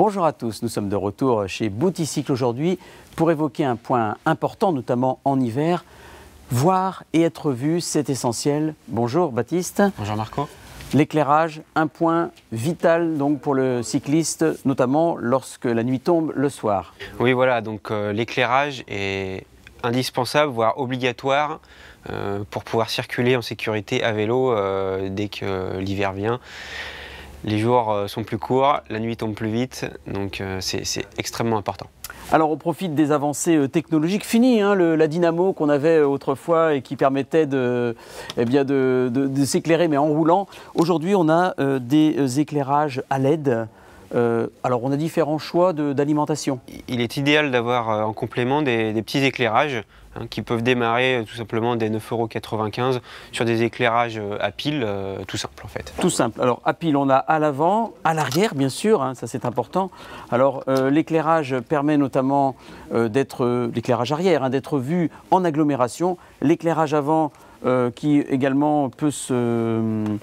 Bonjour à tous, nous sommes de retour chez Bouticycle aujourd'hui pour évoquer un point important, notamment en hiver. Voir et être vu, c'est essentiel. Bonjour Baptiste. Bonjour Marco. L'éclairage, un point vital donc pour le cycliste, notamment lorsque la nuit tombe le soir. Oui voilà, donc l'éclairage est indispensable, voire obligatoire pour pouvoir circuler en sécurité à vélo dès que l'hiver vient. Les jours sont plus courts, la nuit tombe plus vite, donc c'est extrêmement important. Alors on profite des avancées technologiques. Fini la dynamo qu'on avait autrefois et qui permettait de s'éclairer mais en roulant. Aujourd'hui on a des éclairages à LED. Alors on a différents choix d'alimentation. Il est idéal d'avoir en complément des petits éclairages qui peuvent démarrer tout simplement des 9,95 € sur des éclairages à pile, tout simple en fait. Tout simple. Alors à pile on a à l'avant, à l'arrière bien sûr, ça c'est important. Alors l'éclairage permet notamment l'éclairage arrière, d'être vu en agglomération. L'éclairage avant qui également peut se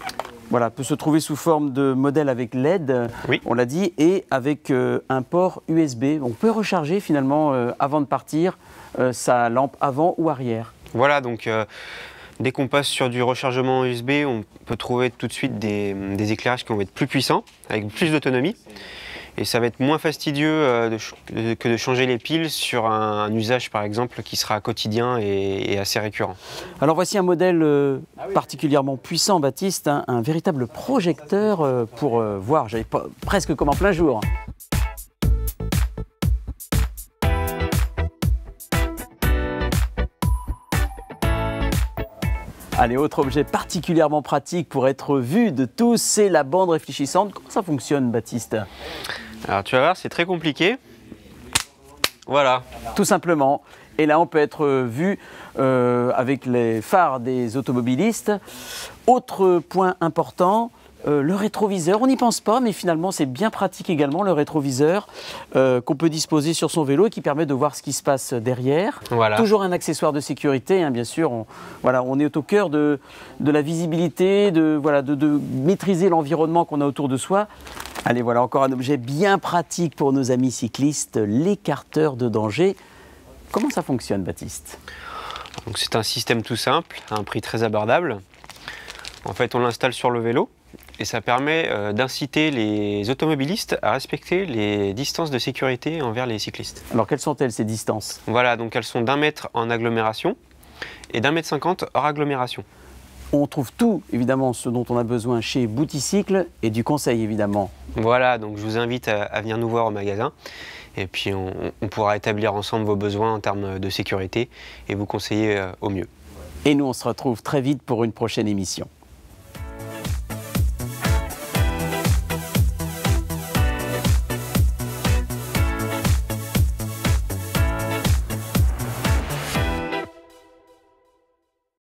trouver sous forme de modèle avec LED, oui. On l'a dit, et avec un port USB. On peut recharger finalement avant de partir sa lampe avant ou arrière. Voilà, donc dès qu'on passe sur du rechargement USB, on peut trouver tout de suite des éclairages qui vont être plus puissants, avec plus d'autonomie. Et ça va être moins fastidieux que de changer les piles sur un usage par exemple qui sera quotidien et assez récurrent. Alors voici un modèle particulièrement puissant Baptiste, un véritable projecteur pour voir, presque comme en plein jour. Allez, autre objet particulièrement pratique pour être vu de tous, c'est la bande réfléchissante. Comment ça fonctionne Baptiste? Alors tu vas voir, c'est très compliqué. Voilà. Tout simplement. Et là, on peut être vu avec les phares des automobilistes. Autre point important, le rétroviseur. On n'y pense pas, mais finalement, c'est bien pratique également, le rétroviseur qu'on peut disposer sur son vélo et qui permet de voir ce qui se passe derrière. Voilà. Toujours un accessoire de sécurité, bien sûr. On est au cœur de la visibilité, de maîtriser l'environnement qu'on a autour de soi. Allez, voilà encore un objet bien pratique pour nos amis cyclistes, l'écarteur de danger. Comment ça fonctionne, Baptiste? C'est un système tout simple, à un prix très abordable. En fait, on l'installe sur le vélo et ça permet d'inciter les automobilistes à respecter les distances de sécurité envers les cyclistes. Alors, quelles sont-elles, ces distances? Voilà, donc elles sont d'1 mètre en agglomération et d'1,50 m hors agglomération. On trouve tout, évidemment, ce dont on a besoin chez Bouticycle et du conseil, évidemment. Voilà, donc je vous invite à venir nous voir au magasin et puis on pourra établir ensemble vos besoins en termes de sécurité et vous conseiller au mieux. Et nous, on se retrouve très vite pour une prochaine émission.